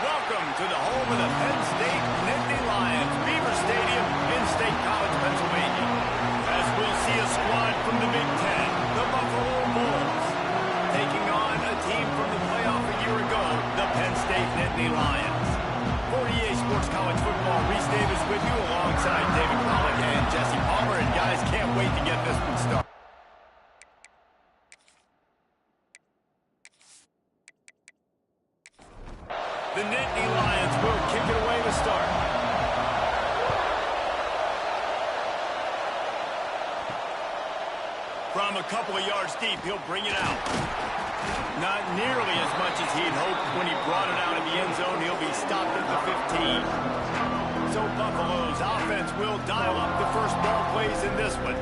Welcome to the home of the Penn State Nittany Lions, Beaver Stadium in State College, Pennsylvania. As we'll see a squad from the Big Ten, the Buffalo Bulls, taking on a team from the playoff a year ago, the Penn State Nittany Lions. 48 Sports College Football, Reese Davis with you alongside David Pollock and Jesse Palmer. And guys, can't wait to get this one started. The Nittany Lions will kick it away to start. From a couple of yards deep, he'll bring it out. Not nearly as much as he'd hoped when he brought it out of the end zone. He'll be stopped at the 15. So Buffalo's offense will dial up the first ball plays in this one.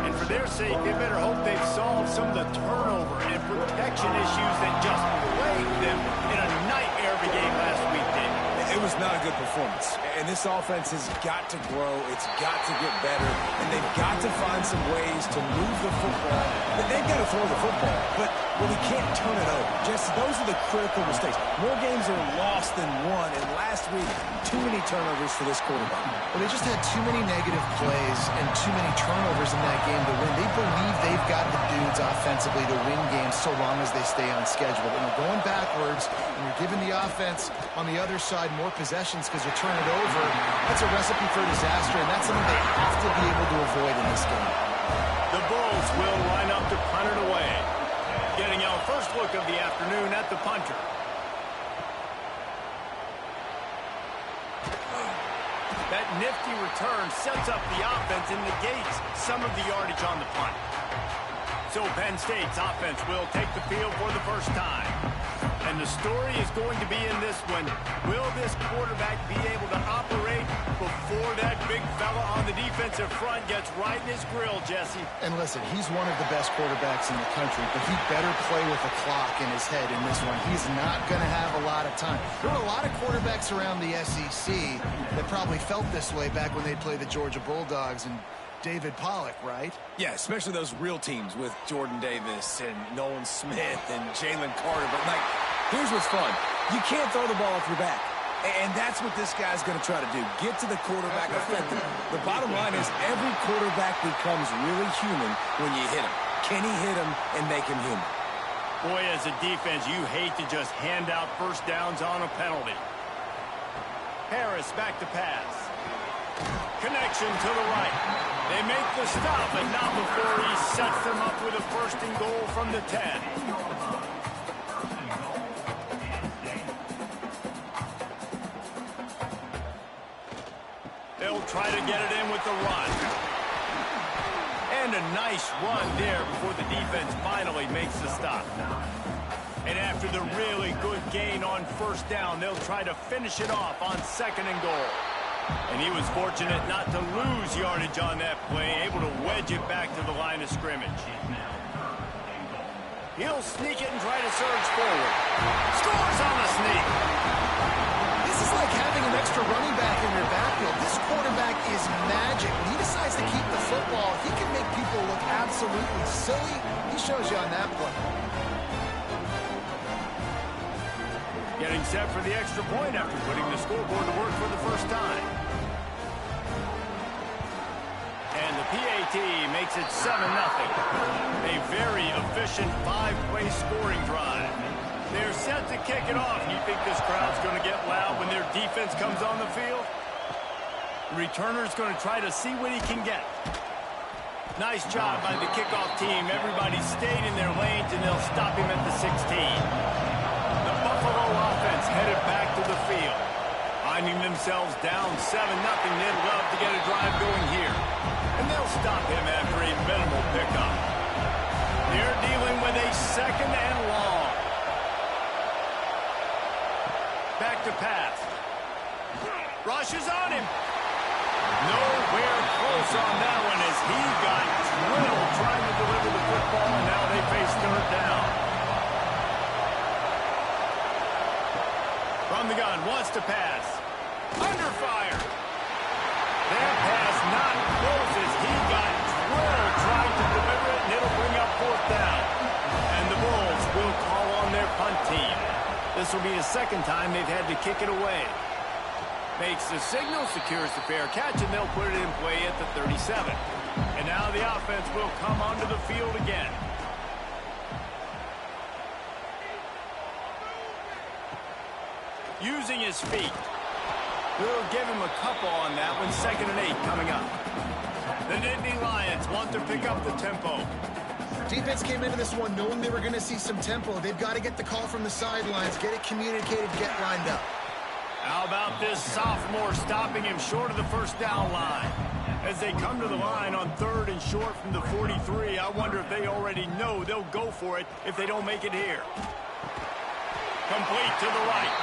And for their sake, they better hope they've solved some of the turnover and protection issues that just plagued them in a nightmare of a game last week, Dave. It was not a good performance. And this offense has got to grow. It's got to get better. And they've got to find some ways to move the football. They've got to throw the football. But we can't turn it over. Jesse, those are the critical mistakes. More games are lost than won. And last week, too many turnovers for this quarterback. Well, they just had too many negative plays and too many turnovers in that game to win. They believe they've got the dudes offensively to win games so long as they stay on schedule. When you're going backwards and you're giving the offense on the other side more possessions because you turn it over, that's a recipe for disaster, and that's something they have to be able to avoid in this game. The Bulls will line up to punt it away. Getting our first look of the afternoon at the punter. That nifty return sets up the offense and negates some of the yardage on the punt. So Penn State's offense will take the field for the first time. And the story is going to be in this one. Will this quarterback be able to operate before that big fella on the defensive front gets right in his grill, Jesse? And listen, he's one of the best quarterbacks in the country, but he better play with a clock in his head in this one. He's not going to have a lot of time. There were a lot of quarterbacks around the SEC that probably felt this way back when they played the Georgia Bulldogs and David Pollock, right? Yeah, especially those real teams with Jordan Davis and Nolan Smith and Jalen Carter. But, like, here's what's fun. You can't throw the ball off your back. And that's what this guy's going to try to do. Get to the quarterback effectively. The bottom line is every quarterback becomes really human when you hit him. Can he hit him and make him human? Boy, as a defense, you hate to just hand out first downs on a penalty. Harris back to pass. Connection to the right. They make the stop, but not before he sets them up with a first and goal from the 10. They'll try to get it in with the run. And a nice run there before the defense finally makes the stop. And after the really good gain on first down, they'll try to finish it off on second and goal. And he was fortunate not to lose yardage on that play, able to wedge it back to the line of scrimmage. He'll sneak it and try to surge forward. Scores on the sneak. This is like having an extra running back in your backfield. This quarterback is magic. When he decides to keep the football, he can make people look absolutely silly. He shows you on that play. Getting set for the extra point after putting the scoreboard to work for the first time. And the PAT makes it 7-0. A very efficient 5-play scoring drive. They're set to kick it off. You think this crowd's going to get loud when their defense comes on the field? The returner's going to try to see what he can get. Nice job by the kickoff team. Everybody stayed in their lanes, and they'll stop him at the 16. Buffalo offense headed back to the field. Finding themselves down 7-0, they'd love to get a drive going here. And they'll stop him after a minimal pickup. They're dealing with a second and long. Back to pass. Rush is on him. Nowhere close on that one as he got drilled trying to deliver the football, and now they face third down. From the gun, wants to pass. Under fire. That pass not close as he got drilled trying to deliver it, and it'll bring up fourth down. And the Bulls will call on their punt team. This will be a second time they've had to kick it away. Makes the signal, secures the fair catch, and they'll put it in play at the 37. And now the offense will come onto the field again. Using his feet. We'll give him a couple on that one. 2nd and 8 coming up. The Nittany Lions want to pick up the tempo. Defense came into this one knowing they were going to see some tempo. They've got to get the call from the sidelines, get it communicated, get lined up. How about this sophomore stopping him short of the first down line? As they come to the line on 3rd and short from the 43, I wonder if they already know they'll go for it if they don't make it here. Complete to the right.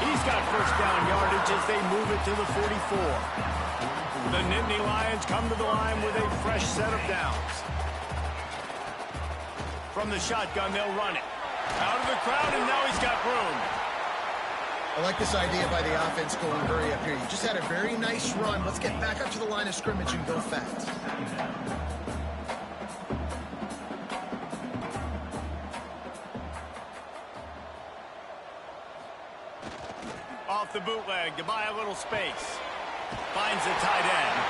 He's got first down yardage as they move it to the 44. The Nittany Lions come to the line with a fresh set of downs. From the shotgun, they'll run it. Out of the crowd, and now he's got room. I like this idea by the offense going hurry up here. You just had a very nice run. Let's get back up to the line of scrimmage and go fast. Off the bootleg to buy a little space. Finds the tight end.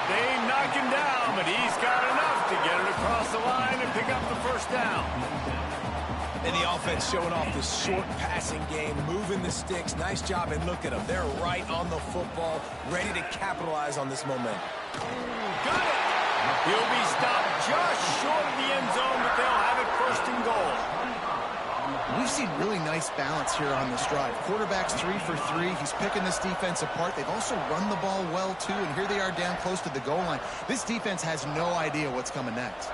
They knock him down, but he's got enough to get it across the line and pick up the first down. And the offense showing off the short passing game, moving the sticks. Nice job, and look at them. They're right on the football, ready to capitalize on this momentum. Got it! He'll be stopped just short of the end zone, but they'll have it 1st and goal. We've seen really nice balance here on this drive. Quarterback's 3 for 3. He's picking this defense apart. They've also run the ball well, too, and here they are down close to the goal line. This defense has no idea what's coming next.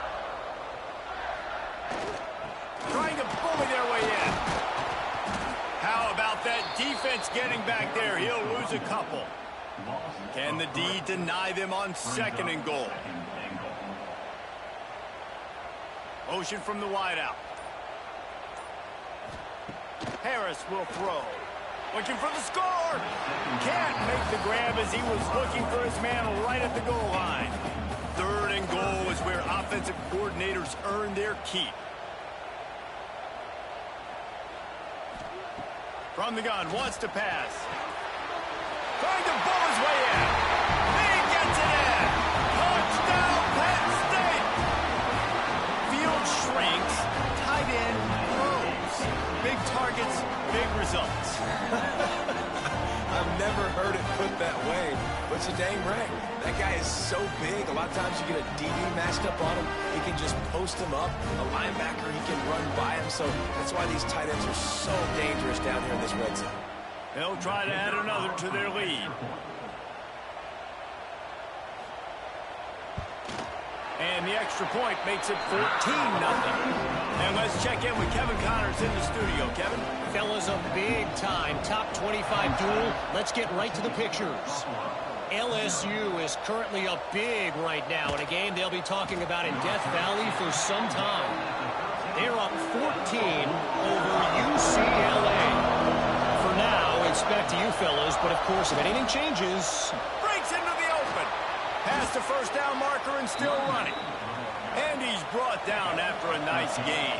Trying to bully their way in. How about that defense getting back there? He'll lose a couple. Can the D deny them on 2nd and goal? Motion from the wideout. Harris will throw. Looking for the score. Can't make the grab as he was looking for his man right at the goal line. 3rd and goal is where offensive coordinators earn their keep. From the gun, wants to pass. Trying to bull his way in. He gets it in. Touchdown, Penn State. Field shrinks. Tight end grows. Big targets, big results. I've never heard it put that way, but you're dang right. That guy is so big. A lot of times you get a DB matched up on him. He can just post him up. A linebacker, he can run by him. So that's why these tight ends are so dangerous down here in this red zone. They'll try to add another to their lead. And the extra point makes it 14-0. And let's check in with Kevin Connors in the studio. Kevin? Fellas, a big-time top 25 duel. Let's get right to the pictures. LSU is currently up big right now in a game they'll be talking about in Death Valley for some time. They're up 14 over UCLA. For now, it's back to you fellas, but of course, if anything changes... Breaks into the open. Past the first down marker and still running. And he's brought down after a nice gain.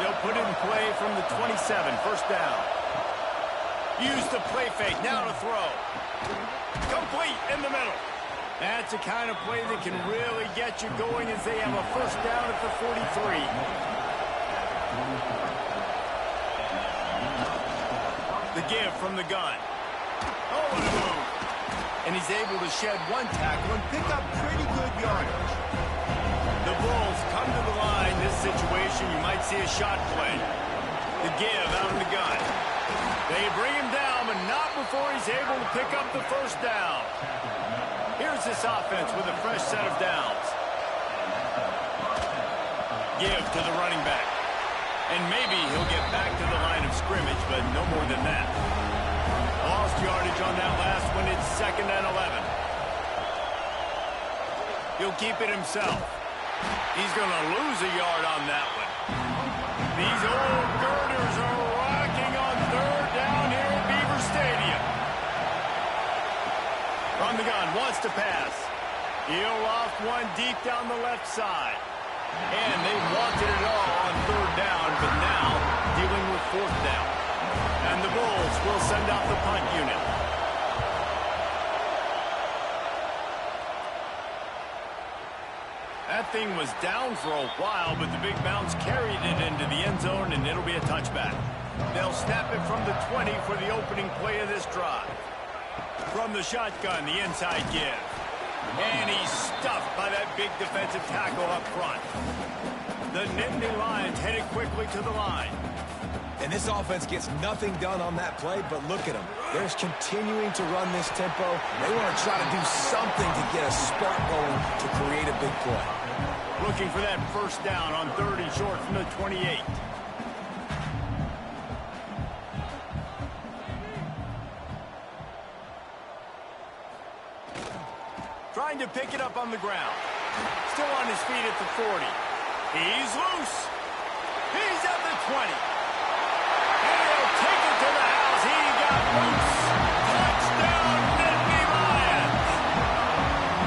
They'll put it in play from the 27, first down. Use the play fake, now to throw. Complete in the middle. That's the kind of play that can really get you going as they have a first down at the 43. The give from the gun. Oh, what a move. And he's able to shed one tackle and pick up pretty good yardage. The Bulls come to the line. This situation, you might see a shot play. The give out of the gun. They bring him down, but not before he's able to pick up the first down. Here's this offense with a fresh set of downs. Give to the running back. And maybe he'll get back to the line of scrimmage, but no more than that. Lost yardage on that last one. It's 2nd and 11. He'll keep it himself. He's going to lose a yard on that one. These old girders are rocking on 3rd down here at Beaver Stadium. From the gun, wants to pass. He'll loft one deep down the left side. And they wanted it all on 3rd down, but now dealing with 4th down. And the Bulls will send out the punt unit. That thing was down for a while, but the big bounce carried it into the end zone, and it'll be a touchback. They'll snap it from the 20 for the opening play of this drive. From the shotgun, the inside give. And he's stuffed by that big defensive tackle up front. The Nittany Lions headed quickly to the line. And this offense gets nothing done on that play, but look at them. They're continuing to run this tempo. They want to try to do something to get a spark going to create a big play. Looking for that first down on 3rd and short from the 28. Trying to pick it up on the ground. Still on his feet at the 40. He's loose. He's at the 20. And he'll take it to the house. He got loose. Touchdown, Nittany Lions.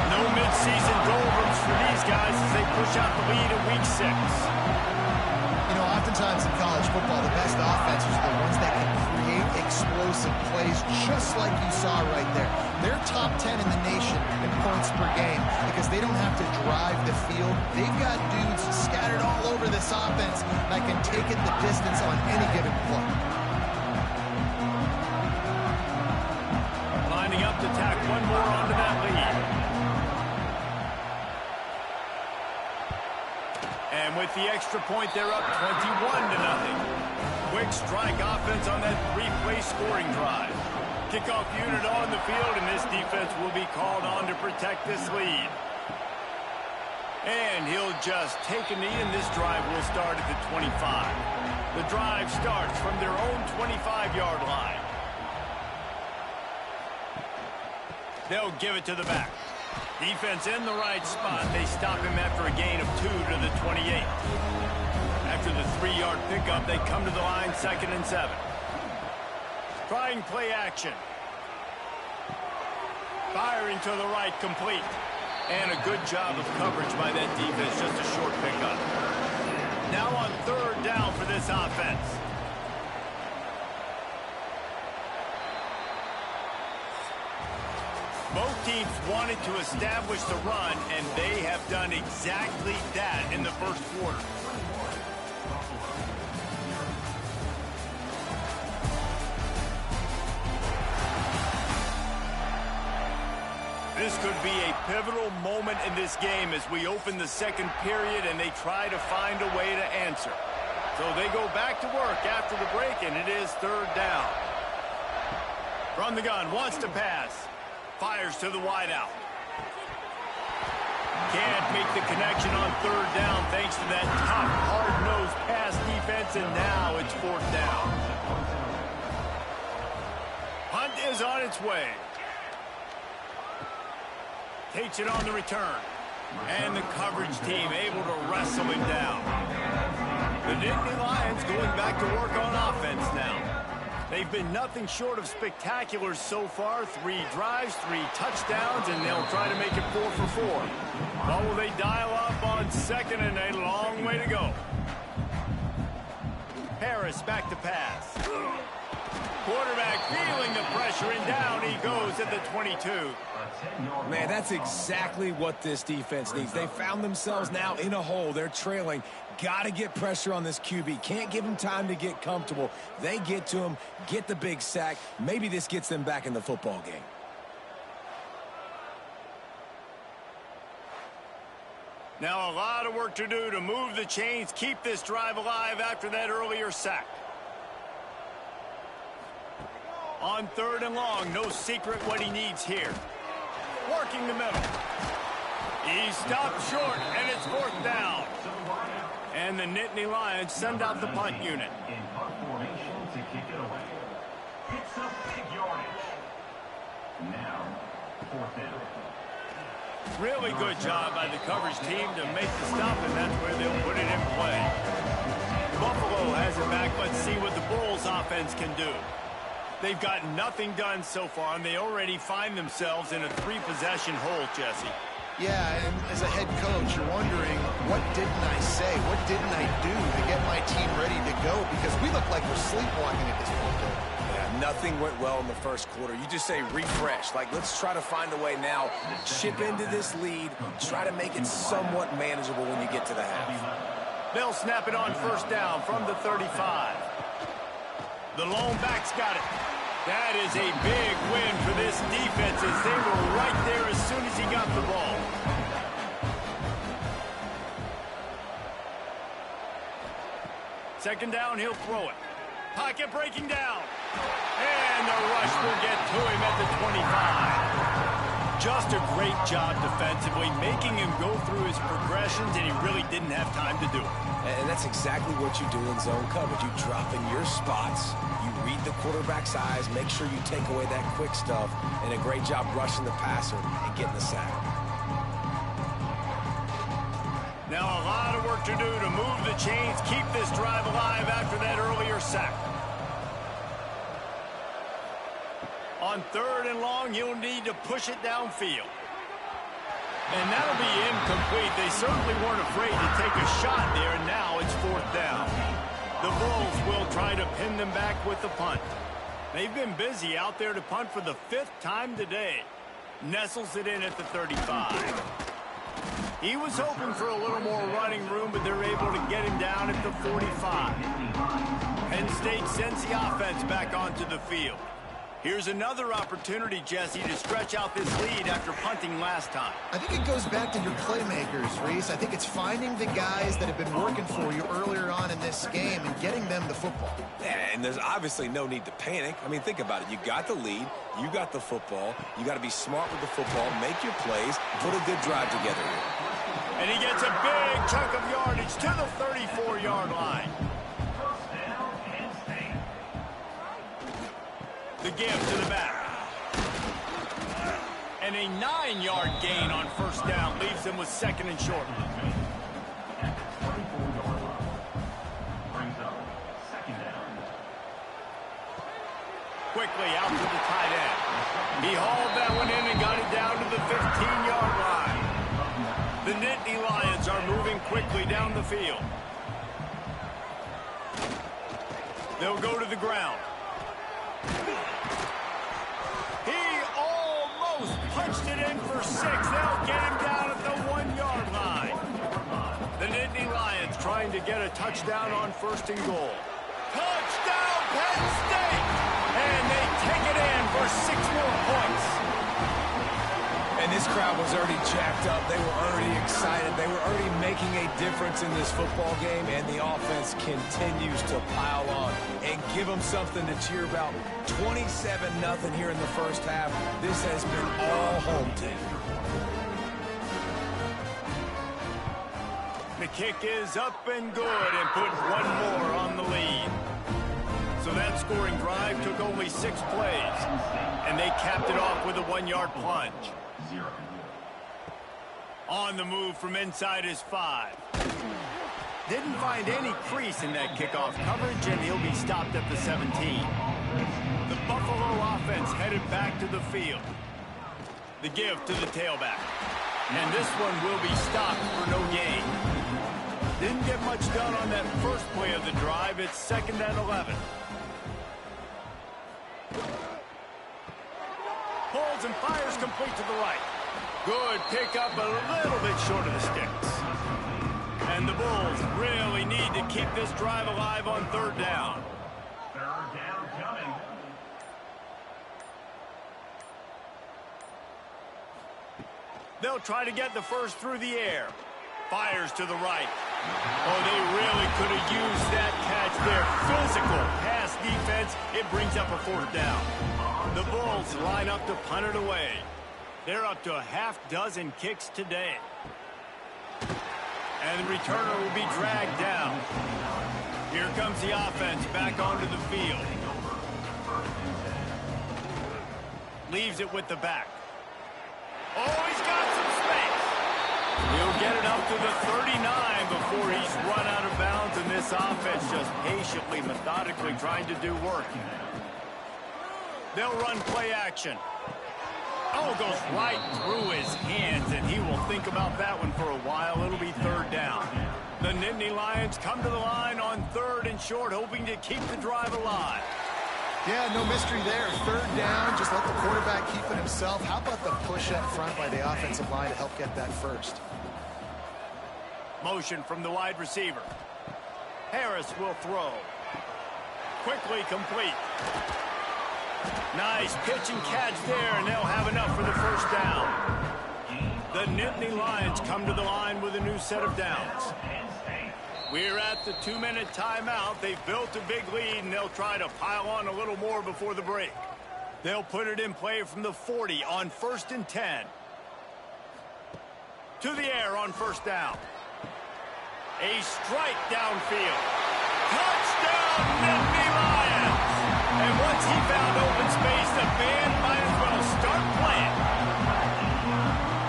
No midseason doldrums for these guys as they push out the lead in Week 6. You know, oftentimes in college football, the best offenses are the ones that can create explosive plays, just like you saw right there. They're top 10 in the nation in points per game because they don't have to drive the field. They've got dudes scattered all over this offense that can take it the distance on any given play. Lining up to tack one more onto that lead. And with the extra point, they're up 21-0. Quick strike offense on that 3-play scoring drive. Kickoff unit on the field, and this defense will be called on to protect this lead. And he'll just take a knee, and this drive will start at the 25. The drive starts from their own 25-yard line. They'll give it to the back. Defense in the right spot. They stop him after a gain of 2 to the 28. After the 3-yard pickup, they come to the line 2nd and 7. Trying play action. Firing to the right, complete. And a good job of coverage by that defense, just a short pickup. Now on 3rd down for this offense. Both teams wanted to establish the run, and they have done exactly that in the first quarter. This could be a pivotal moment in this game as we open the second period and they try to find a way to answer. So they go back to work after the break, and it is 3rd down. From the gun, wants to pass. Fires to the wideout. Can't make the connection on 3rd down thanks to that top hard-nosed pass defense, and now it's 4th down. Hunt is on its way. Takes it on the return. And the coverage team able to wrestle him down. The Nittany Lions going back to work on offense now. They've been nothing short of spectacular so far. 3 drives, 3 touchdowns, and they'll try to make it 4 for 4. But will they dial up on 2nd and a long way to go? Harris back to pass. Quarterback feeling the pressure, and down he goes at the 22. Man, that's exactly what this defense needs. They found themselves now in a hole. They're trailing. Got to get pressure on this QB. Can't give him time to get comfortable. They get to him, get the big sack. Maybe this gets them back in the football game. Now a lot of work to do to move the chains, keep this drive alive after that earlier sack. On 3rd and long, no secret what he needs here. Working the middle. He stopped short, and it's 4th down. And the Nittany Lions send out the punt unit. In punt formation to kick it away. Picks up big yardage. Now, 4th down. Really good job by the coverage team to make the stop, and that's where they'll put it in play. Buffalo has it back. Let's see what the Bulls offense can do. They've gotten nothing done so far, and they already find themselves in a 3-possession hole, Jesse. Yeah, and as a head coach, you're wondering, what didn't I say? What didn't I do to get my team ready to go? Because we look like we're sleepwalking at this point. Yeah, nothing went well in the first quarter. You just say refresh. Like, let's try to find a way now. Chip into this lead. Try to make it somewhat manageable when you get to the half. They'll snap it on first down from the 35. The lone back's got it. That is a big win for this defense as they were right there as soon as he got the ball. Second down, he'll throw it. Pocket breaking down. And the rush will get to him at the 25. Just a great job defensively, making him go through his progressions, and he really didn't have time to do it. And that's exactly what you do in zone coverage. You drop in your spots, you read the quarterback's eyes, make sure you take away that quick stuff, and a great job rushing the passer and getting the sack. Now a lot of work to do to move the chains, keep this drive alive after that earlier sack. On 3rd and long, he'll need to push it downfield. And that'll be incomplete. They certainly weren't afraid to take a shot there, and now it's 4th down. The Bulls will try to pin them back with the punt. They've been busy out there to punt for the 5th time today. Nestles it in at the 35. He was hoping for a little more running room, but they're able to get him down at the 45. Penn State sends the offense back onto the field. Here's another opportunity, Jesse, to stretch out this lead after punting last time. I think it goes back to your playmakers, Reese. I think it's finding the guys that have been working for you earlier on in this game and getting them the football. Yeah, and there's obviously no need to panic. I mean, think about it. You got the lead. You got the football. You got to be smart with the football, make your plays, put a good drive together here. And he gets a big chunk of yardage to the 34-yard line. The give to the back. And a 9-yard gain on first down leaves them with 2nd and short. Quickly out to the tight end. He hauled that one in and got it down to the 15-yard line. The Nittany Lions are moving quickly down the field. They'll go to the ground. He almost punched it in for 6. They'll get him down at the 1-yard line. The Nittany Lions trying to get a touchdown on 1st and goal. Touchdown, Penn State! And they take it in for 6 more points. And this crowd was already jacked up. They were already excited. They were already making a difference in this football game, and the offense continues to pile on and give them something to cheer about. 27-0 here in the first half. This has been all home team. The kick is up and good and put 1 more on the lead. So that scoring drive took only 6 plays, and they capped it off with a 1-yard plunge. On the move from inside his 5. Didn't find any crease in that kickoff coverage, and he'll be stopped at the 17. The Buffalo offense headed back to the field. The give to the tailback. And this one will be stopped for no gain. Didn't get much done on that first play of the drive. It's 2nd and 11. Pulls and fires complete to the right. Good pickup, a little bit short of the sticks. And the Bulls really need to keep this drive alive on 3rd down. 3rd down coming. They'll try to get the first through the air. Fires to the right. Oh, they really could have used that catch there. Physical pass defense. It brings up a 4th down. The Bulls line up to punt it away. They're up to a half-dozen kicks today. And the returner will be dragged down. Here comes the offense back onto the field. Leaves it with the back. Oh, he's got some space. He'll get it up to the 39 before he's run out of bounds, and this offense just patiently, methodically trying to do work. They'll run play action. Oh, goes right through his hands, and he will think think about that one for a while. It'll be third down. The Nittany Lions come to the line on 3rd and short, hoping to keep the drive alive. Yeah, no mystery there. Third down, just let the quarterback keep it himself. How about the push up front by the offensive line to help get that first? Motion from the wide receiver. Harris will throw. Quickly complete. Nice pitch and catch there, and they'll have enough for the first down. The Nittany Lions come to the line with a new set of downs. We're at the 2-minute timeout. They've built a big lead, and they'll try to pile on a little more before the break. They'll put it in play from the 40 on 1st and 10. To the air on 1st down. A strike downfield. Touchdown, Nittany Lions! And once he found open space, the band might as well start playing.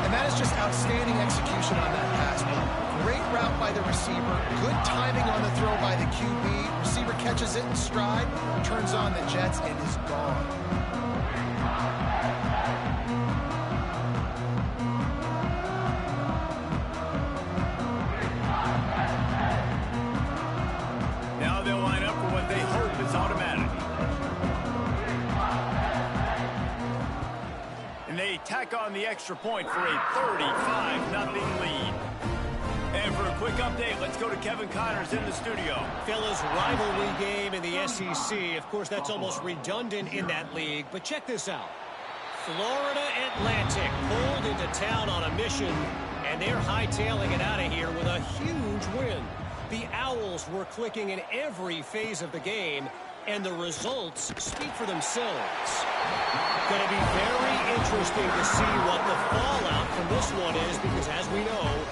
And that is just outstanding execution on that pass play. Great route by the receiver, good timing on the throw by the QB. Receiver catches it in stride, turns on the jets, and is gone. Now they'll line up for what they hope is automatic. And they tack on the extra point for a 35-0 lead. And for a quick update, let's go to Kevin Connors in the studio. Fellas, rivalry game in the SEC. Of course, that's almost redundant in that league. But check this out. Florida Atlantic pulled into town on a mission, and they're hightailing it out of here with a huge win. The Owls were clicking in every phase of the game, and the results speak for themselves. Going to be very interesting to see what the fallout from this one is, because as we know,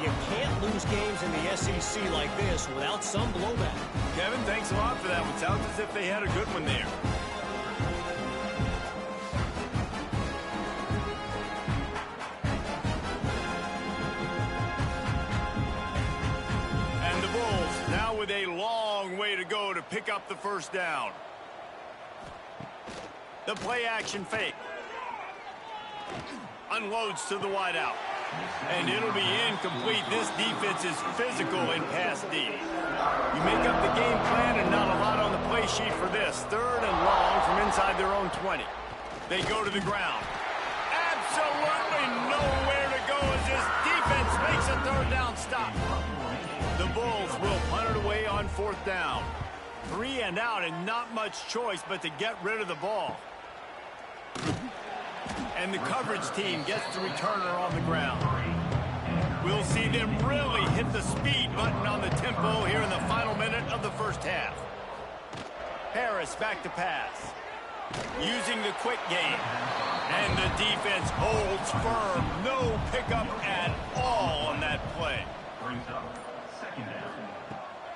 you can't lose games in the SEC like this without some blowback. Kevin, thanks a lot for that one. Sounds as if they had a good one there. And the Bulls now with a long way to go to pick up the first down. The play-action fake. Unloads to the wideout. And it'll be incomplete. This defense is physical in pass D. You make up the game plan and not a lot on the play sheet for this. 3rd and long from inside their own 20. They go to the ground. Absolutely nowhere to go as this defense makes a 3rd down stop. The Bulls will punt it away on 4th down. 3 and out and not much choice but to get rid of the ball. And the coverage team gets the returner on the ground. We'll see them really hit the speed button on the tempo here in the final minute of the first half. Harris back to pass. Using the quick game. And the defense holds firm. No pickup at all on that play.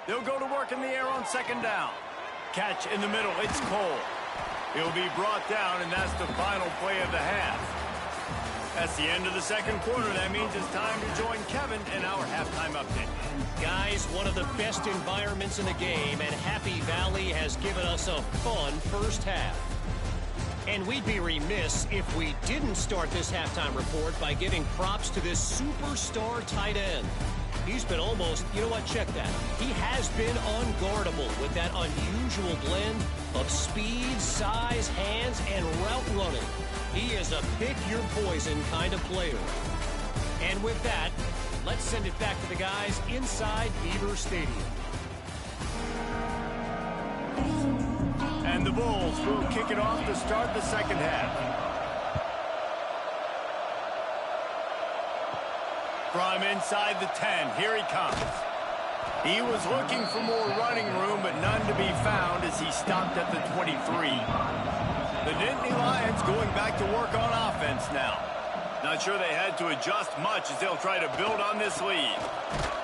They'll go to work in the air on 2nd down. Catch in the middle. It's Cole. He'll be brought down, and that's the final play of the half. That's the end of the 2nd quarter. That means it's time to join Kevin in our halftime update. Guys, one of the best environments in the game, and Happy Valley has given us a fun first half. And we'd be remiss if we didn't start this halftime report by giving props to this superstar tight end. He's been almost, you know what, check that. He has been unguardable with that unusual blend of speed, size, hands, and route running. He is a pick-your-poison kind of player. And with that, let's send it back to the guys inside Beaver Stadium. And the Bulls will kick it off to start the 2nd half. From inside the 10, here he comes. He was looking for more running room, but none to be found as he stopped at the 23. The Nittany Lions going back to work on offense now. Not sure they had to adjust much as they'll try to build on this lead.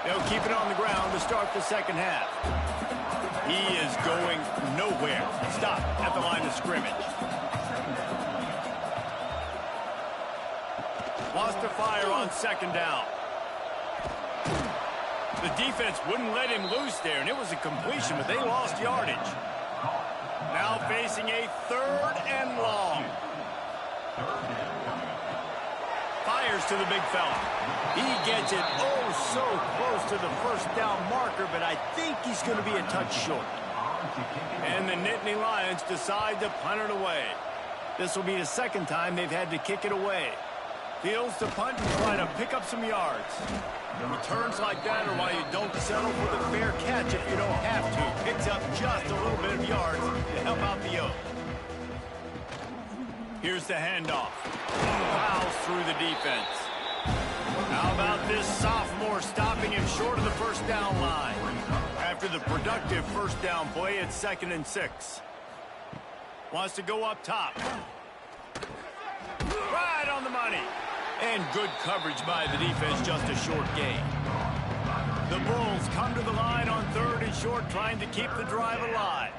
They'll keep it on the ground to start the 2nd half. He is going nowhere. Stop at the line of scrimmage. Lost a fire on 2nd down. The defense wouldn't let him loose there, and it was a completion, but they lost yardage. Now facing a 3rd and long. 5 fires to the big fella. He gets it oh so close to the first down marker, but I think he's going to be a touch short. And the Nittany Lions decide to punt it away. This will be the second time they've had to kick it away. Fields to punt and try to pick up some yards. Returns like that are why you don't settle for the fair catch if you don't have to. Picks up just a little bit of yards to help out the yoke. Here's the handoff. Fouls through the defense. How about this sophomore stopping him short of the first down line? After the productive first down play, it's 2nd and 6. Wants to go up top. Right on the money. And good coverage by the defense, just a short gain. The Bulls come to the line on 3rd and short, trying to keep the drive alive.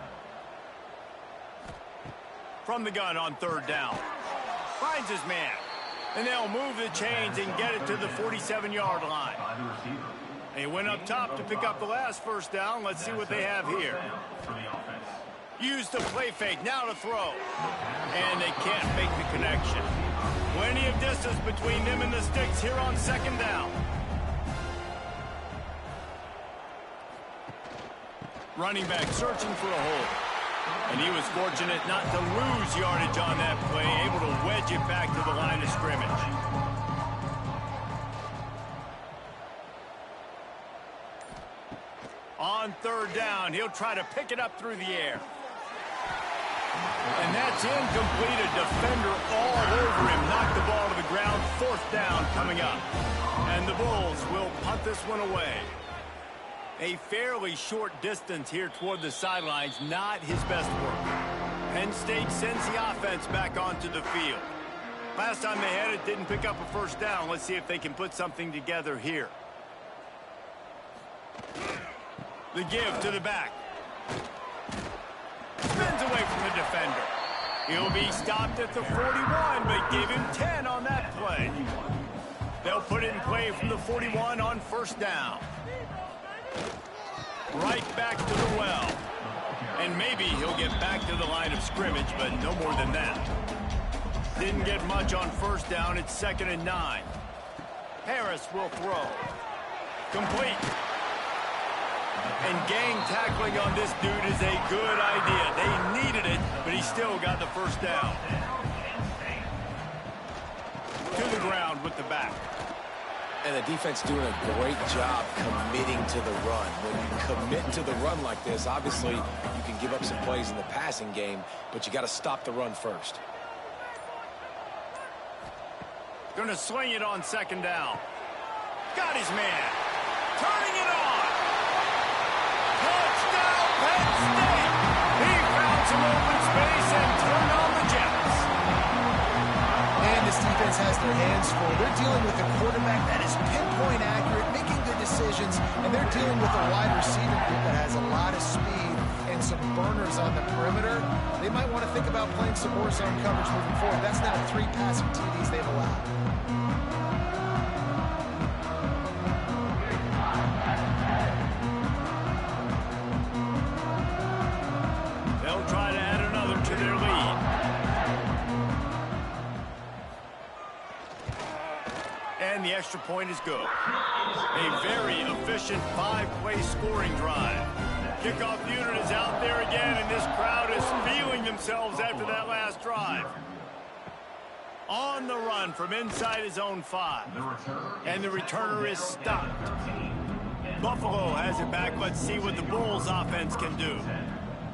From the gun on 3rd down. Finds his man. And they'll move the chains and get it to the 47-yard line. They went up top to pick up the last first down. Let's see what they have here. Use the play fake, now to throw. And they can't make the connection. Plenty of distance between them and the sticks here on 2nd down. Running back searching for a hole. And he was fortunate not to lose yardage on that play, able to wedge it back to the line of scrimmage. On 3rd down, he'll try to pick it up through the air. And that's incomplete. A defender all over him. Knocked the ball to the ground. 4th down coming up. And the Bulls will punt this one away. A fairly short distance here toward the sidelines. Not his best work. Penn State sends the offense back onto the field. Last time they had it, didn't pick up a first down. Let's see if they can put something together here. The give to the back. Spins away from the defender. He'll be stopped at the 41, but gave him 10 on that play. They'll put it in play from the 41 on 1st down. Right back to the well. And maybe he'll get back to the line of scrimmage, but no more than that. Didn't get much on 1st down. It's 2nd and 9. Harris will throw. Complete. And gang tackling on this dude is a good idea. They needed it, but he still got the first down. To the ground with the back. And the defense doing a great job committing to the run. When you commit to the run like this, obviously you can give up some plays in the passing game, but you got to stop the run first. Going to swing it on 2nd down. Got his man. Turning it on. Touchdown, Penn State. He found some open space and turned on the Jets. And this defense has their hands full. They're dealing with a quarterback that is pinpoint accurate, making good decisions, and they're dealing with a wide receiver group that has a lot of speed and some burners on the perimeter. They might want to think about playing some more zone coverage moving forward. That's now 3 passing TDs they've allowed. They'll try to add another to their lead. And the extra point is good. A very efficient 5-play scoring drive. Kickoff unit is out there again, and this crowd is feeling themselves after that last drive. On the run from inside his own 5. And the returner is stopped. Buffalo has it back. Let's see what the Bulls offense can do.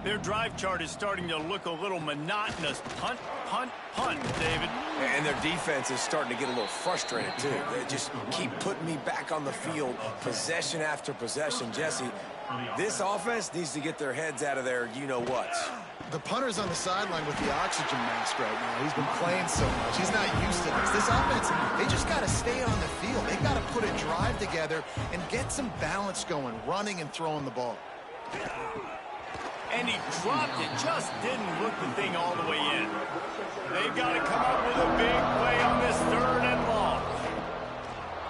Their drive chart is starting to look a little monotonous. Punt, punt, punt, David. And their defense is starting to get a little frustrated, too. They just keep putting me back on the field, possession after possession. Jesse, this offense needs to get their heads out of their you-know-whats. The punter's on the sideline with the oxygen mask right now. He's been playing so much. He's not used to this. This offense, they just got to stay on the field. They got to put a drive together and get some balance going, running and throwing the ball. And he dropped it, just didn't look the thing all the way in. They've got to come up with a big play on this 3rd and long.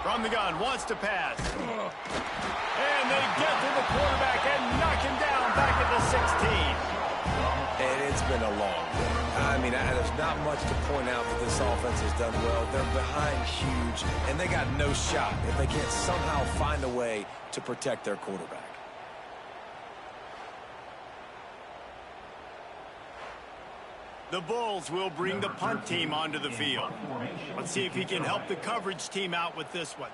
From the gun, wants to pass. And they get to the quarterback and knock him down back at the 16. And it's been a long day. I mean, there's not much to point out that this offense has done well. They're behind huge, and they got no shot if they can't somehow find a way to protect their quarterback. The Bulls will bring the punt team onto the field. Let's see if he can help the coverage team out with this one.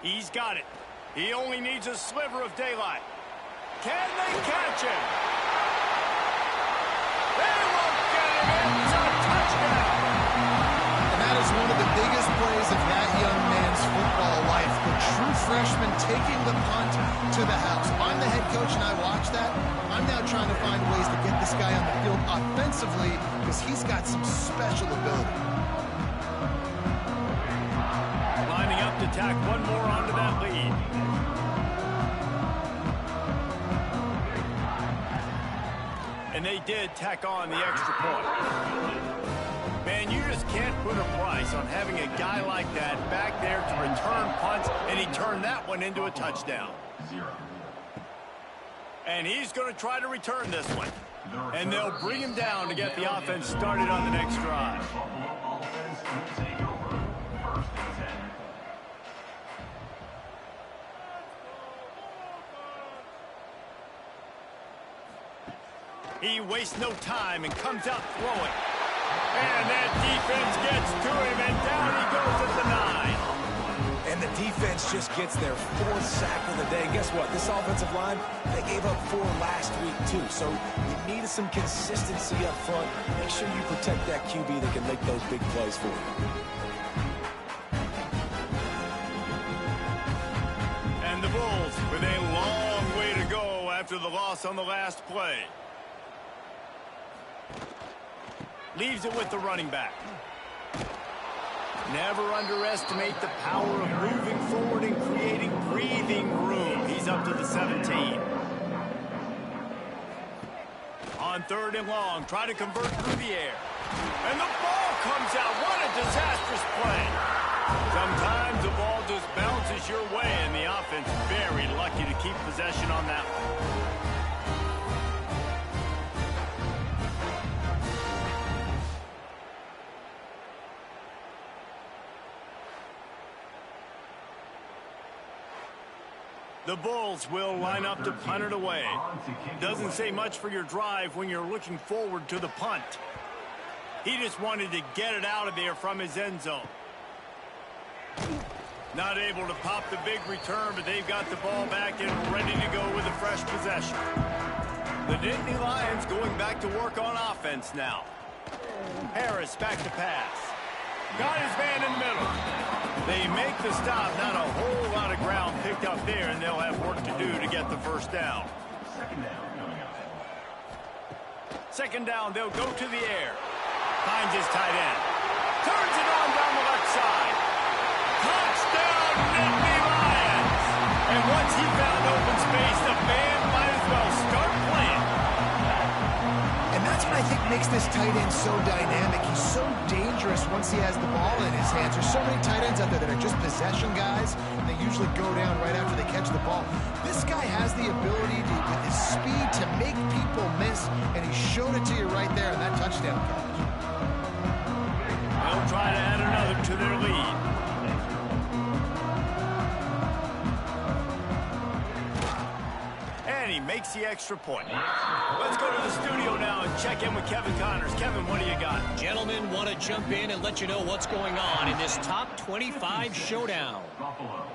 He's got it. He only needs a sliver of daylight. Can they catch him? They won't get him. It's a touchdown. And that is one of the biggest plays of that young man's football life. The true freshman taking the punt to the house. If I'm the head coach and I watch that, I'm now trying to find ways to get this guy on the field offensively because he's got some special ability. Lining up to tack one more onto that lead. And they did tack on the extra point. Man, you just can't put a price on having a guy like that back there to return punts, and he turned that one into a touchdown. And he's going to try to return this one. And they'll bring him down to get the offense started on the next drive. He wastes no time and comes out throwing. And that defense gets to him, and down he goes at the 9. And the defense just gets their 4th sack of the day. And guess what? This offensive line, they gave up 4 last week, too. So you needed some consistency up front. Make sure you protect that QB that can make those big plays for you. And the Bulls with a long way to go after the loss on the last play. Leaves it with the running back. Never underestimate the power of moving forward and creating breathing room. He's up to the 17. On 3rd and long, try to convert through the air. And the ball comes out. What a disastrous play. Sometimes the ball just bounces your way, and the offense very lucky to keep possession on that one. The Bulls will line up to punt it away. Doesn't say much for your drive when you're looking forward to the punt. He just wanted to get it out of there from his end zone. Not able to pop the big return, but they've got the ball back and ready to go with a fresh possession. The Nittany Lions going back to work on offense now. Harris back to pass. Got his man in the middle. They make the stop. Not a whole lot of ground picked up there, and they'll have work to do to get the first down. Second down, they'll go to the air. Finds his tight end. Turns it on down the left side. Touchdown, Nittany Lions! And once he found open space, the band might as well start playing. And that's what I think makes this tight end so dynamic. He's so dangerous once he has the ball in his hands. There's so many tight ends out there that are just possession guys, and they usually go down right after they catch the ball. This guy has the ability to, with his speed, to make people miss, and he showed it to you right there in that touchdown catch. They'll try to add another to their lead. And he makes the extra point. Let's go to the studio now and check in with Kevin Connors. Kevin, what do you got? Gentlemen, want to jump in and let you know what's going on in this top 25 showdown.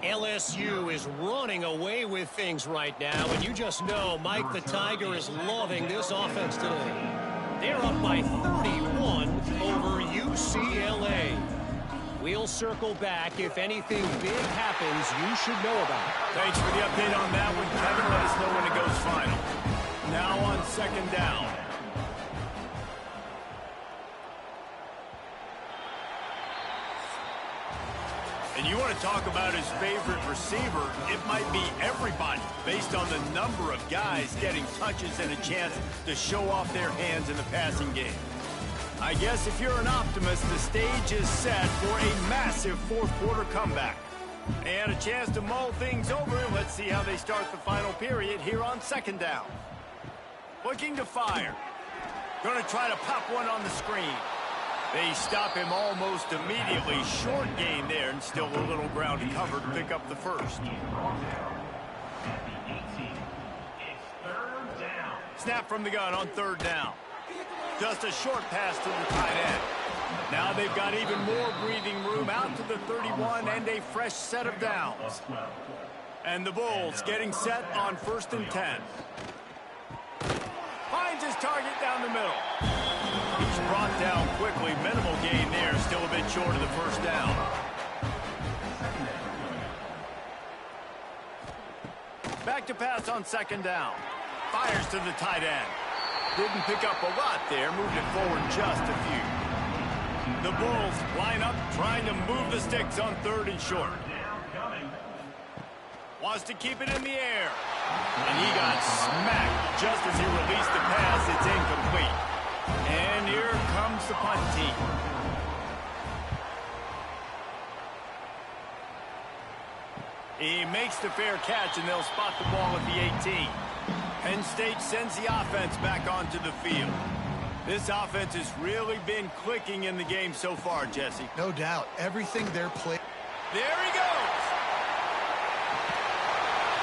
LSU is running away with things right now, and you just know Mike the Tiger is loving this offense today. They're up by 31 over UCLA. We'll circle back. If anything big happens, you should know about it. Thanks for the update on that one, Kevin. Let us know when it goes final. Now on 2nd down. And you want to talk about his favorite receiver, it might be everybody based on the number of guys getting touches and a chance to show off their hands in the passing game. I guess if you're an optimist, the stage is set for a massive 4th quarter comeback. And a chance to mull things over. Let's see how they start the final period here on second down. Looking to fire. Going to try to pop one on the screen. They stop him almost immediately. Short gain there, and still a little ground to cover to pick up the first. Snap from the gun on third down. Just a short pass to the tight end. Now they've got even more breathing room out to the 31 and a fresh set of downs. And the Bulls getting set on 1st and 10. Finds his target down the middle. He's brought down quickly. Minimal gain there. Still a bit short of the first down. Back to pass on second down. Fires to the tight end. Didn't pick up a lot there. Moved it forward just a few. The Bulls line up trying to move the sticks on 3rd and short. Wants to keep it in the air. And he got smacked just as he released the pass. It's incomplete. And here comes the punt team. He makes the fair catch, and they'll spot the ball at the 18. Penn State sends the offense back onto the field. This offense has really been clicking in the game so far, Jesse. No doubt. Everything they're playing. There he goes.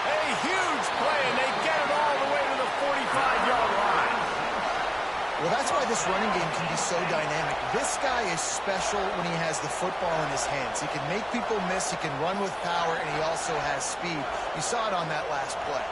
A huge play, and they get it all the way to the 45-yard line. Well, that's why this running game can be so dynamic. This guy is special when he has the football in his hands. He can make people miss, he can run with power, and he also has speed. You saw it on that last play.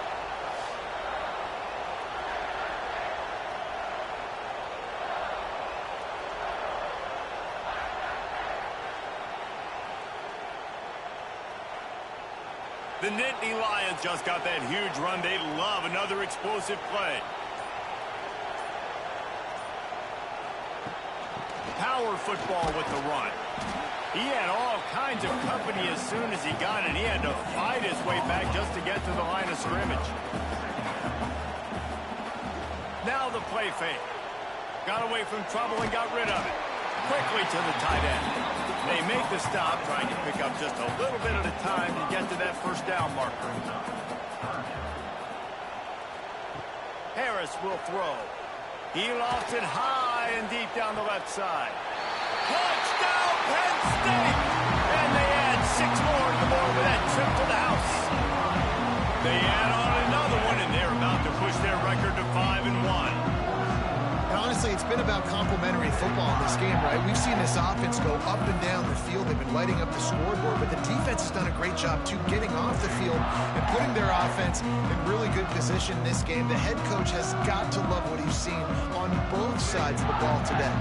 The Nittany Lions just got that huge run. They love another explosive play. Power football with the run. He had all kinds of company as soon as he got it. He had to fight his way back just to get to the line of scrimmage. Now the play fake. Got away from trouble and got rid of it. Quickly to the tight end. They make the stop, trying to pick up just a little bit at a time to get to that first down marker. Harris will throw. He lofts it high and deep down the left side. Touchdown, Penn State! And they add 6 more to the board with that trip to the house. They add on another one, and they're about to push their record to 5-1. Honestly, it's been about complementary football in this game, right? We've seen this offense go up and down the field. They've been lighting up the scoreboard, but the defense has done a great job, too, getting off the field and putting their offense in really good position in this game. The head coach has got to love what he's seen on both sides of the ball today.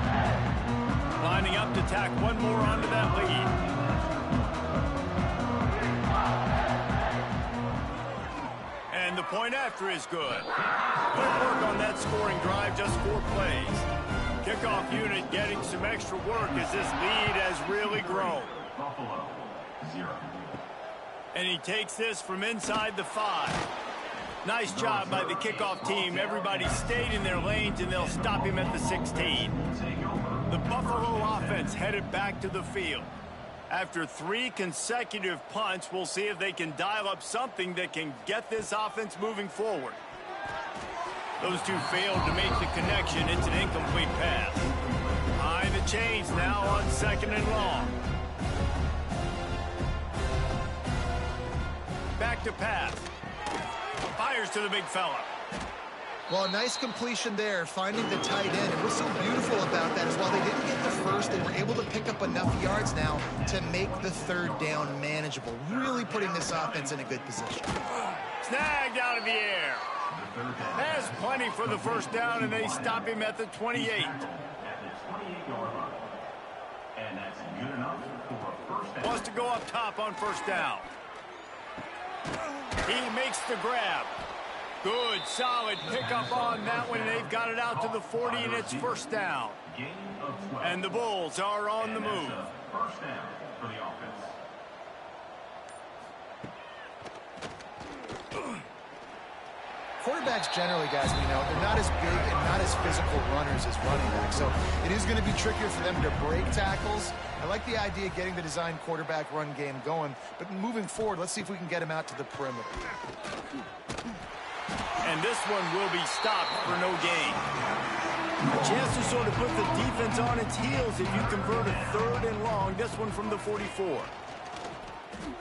Lining up to tack one more onto that lead. And the point after is good. Good work on that scoring drive, just 4 plays. Kickoff unit getting some extra work as this lead has really grown. Buffalo, 0. And he takes this from inside the 5. Nice job by the kickoff team. Everybody stayed in their lanes, and they'll stop him at the 16. The Buffalo offense headed back to the field. After 3 consecutive punts, we'll see if they can dial up something that can get this offense moving forward. Those two failed to make the connection. It's an incomplete pass. Behind the chains now on 2nd and long. Back to pass. Fires to the big fella. Well, a nice completion there, finding the tight end. And what's so beautiful about that is while they didn't get the first, they were able to pick up enough yards now to make the 3rd down manageable. Really putting this offense in a good position. Snagged out of the air. Has plenty for the first down, and they stop him at the 28. At the 28-yard line. And that's good enough for a first down. Wants to go up top on first down. He makes the grab. Good, solid pickup on that one, and they've got it out to the 40, and it's first down. And the Bulls are on the move. First down for the offense. Quarterbacks generally, guys, they're not as big and not as physical runners as running backs. So it is going to be trickier for them to break tackles. I like the idea of getting the design quarterback run game going. But moving forward, let's see if we can get him out to the perimeter. And this one will be stopped for no gain. A chance to sort of put the defense on its heels if you convert a 3rd and long. This one from the 44.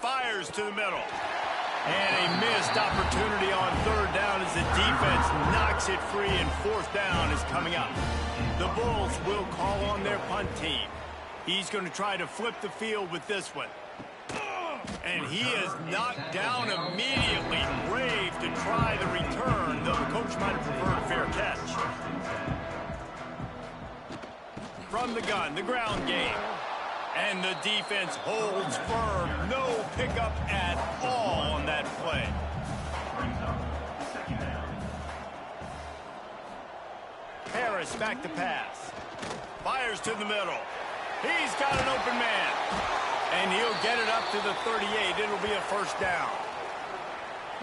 Fires to the middle. And a missed opportunity on 3rd down as the defense knocks it free, and 4th down is coming up. The Bulls will call on their punt team. He's going to try to flip the field with this one. And he is knocked down immediately. Brave to try the return, though the coach might have preferred a fair catch. From the gun, the ground game. And the defense holds firm. No pickup at all on that play. Harris back to pass. Fires to the middle. He's got an open man. And he'll get it up to the 38. It'll be a 1st down.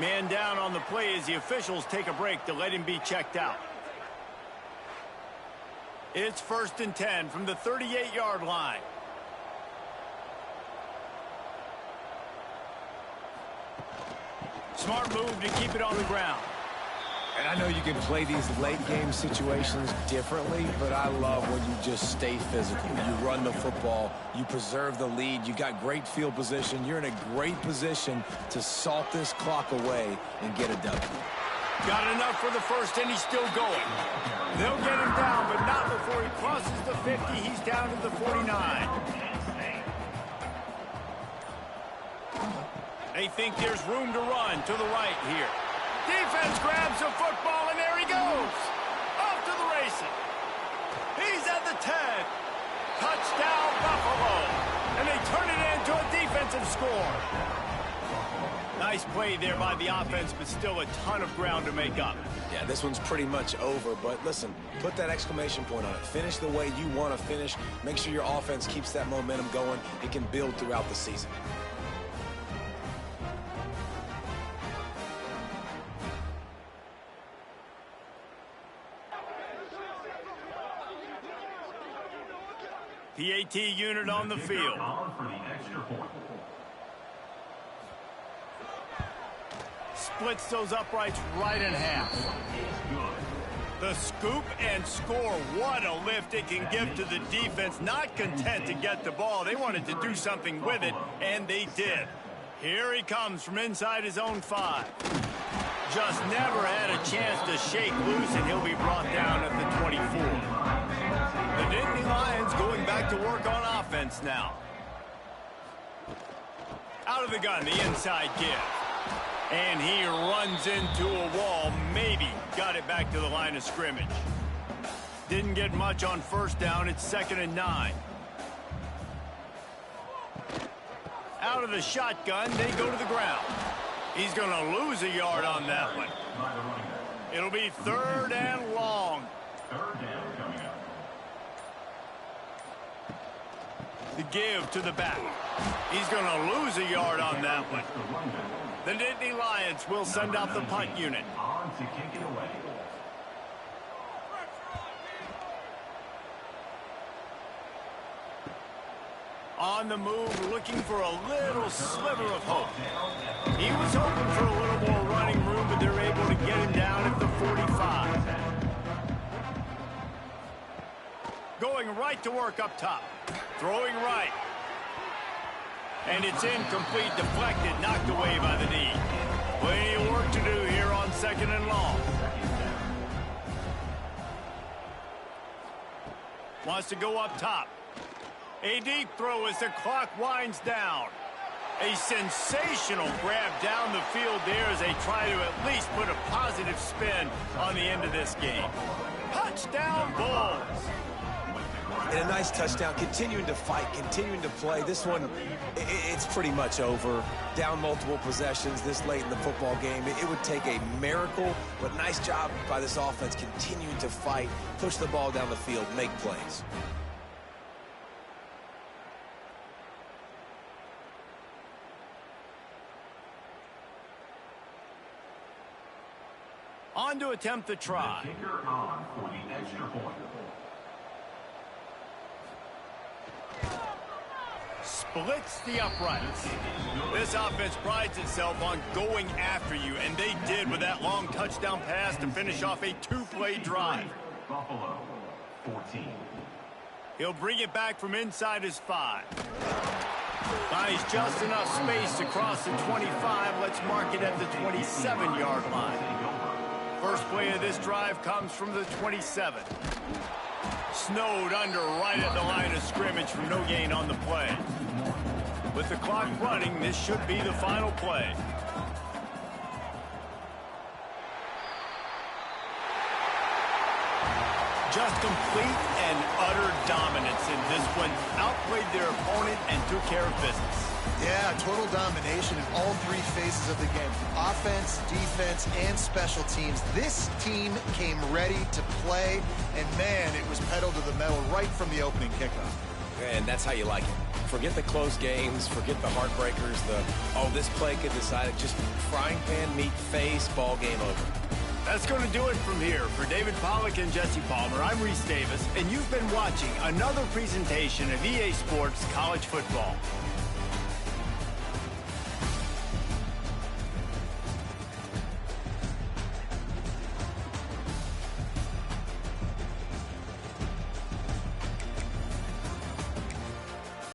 Man down on the play as the officials take a break to let him be checked out. It's 1st and 10 from the 38-yard line. Smart move to keep it on the ground. And I know you can play these late-game situations differently, but I love when you just stay physical. You run the football, you preserve the lead, you got great field position, you're in a great position to salt this clock away and get a W. Got enough for the 1st, and he's still going. They'll get him down, but not before he crosses the 50. He's down to the 49. They think there's room to run to the right here. Defense grabs the football, and there he goes. Off to the races. He's at the 10. Touchdown, Buffalo. And they turn it into a defensive score. Nice play there by the offense, but still a ton of ground to make up. Yeah, this one's pretty much over, but listen, put that exclamation point on it. Finish the way you want to finish. Make sure your offense keeps that momentum going. It can build throughout the season. PAT unit on the field. Splits those uprights right in half. The scoop and score. What a lift it can give to the defense. Not content to get the ball. They wanted to do something with it, and they did. Here he comes from inside his own 5. Just never had a chance to shake loose, and he'll be brought down at the 24. The Nittany Lions going back to work on offense now. Out of the gun, the inside give. And he runs into a wall. Maybe got it back to the line of scrimmage. Didn't get much on 1st down. It's 2nd and 9. Out of the shotgun, they go to the ground. He's going to lose a yard on that one. It'll be 3rd and long. 3rd down coming up. The give to the back. He's going to lose a yard on that one. The Nittany Lions will send out the punt unit. On to kick it away. On the move, looking for a little sliver of hope. He was hoping for a little more running room, but they're able to get him down at the 45. Going right to work up top. Throwing right. And it's incomplete, deflected, knocked away by the knee. Plenty of work to do here on 2nd and long. Wants to go up top. A deep throw as the clock winds down. A sensational grab down the field there as they try to at least put a positive spin on the end of this game. Touchdown, Bulls. And a nice touchdown, continuing to fight, continuing to play. This one, it's pretty much over. Down multiple possessions this late in the football game. It would take a miracle, but nice job by this offense continuing to fight, push the ball down the field, make plays. On to attempt the try. The kicker on for the extra point. Splits the uprights. This offense prides itself on going after you, and they did with that long touchdown pass to finish off a two-play drive. Buffalo, 14. He'll bring it back from inside his 5. Finds just enough space to cross the 25. Let's mark it at the 27-yard line. First play of this drive comes from the 27. Snowed under right at the line of scrimmage for no gain on the play. With the clock running, this should be the final play. Just complete and utter dominance in this one. Outplayed their opponent and took care of business. Yeah, total domination in all 3 phases of the game. Offense, defense, and special teams. This team came ready to play, and man, it was pedal to the metal right from the opening kickoff. And that's how you like it. Forget the close games, forget the heartbreakers, this play could decide it. Just frying pan, meat face, ball game over. That's going to do it from here. For David Pollack and Jesse Palmer, I'm Reese Davis, and you've been watching another presentation of EA Sports College Football.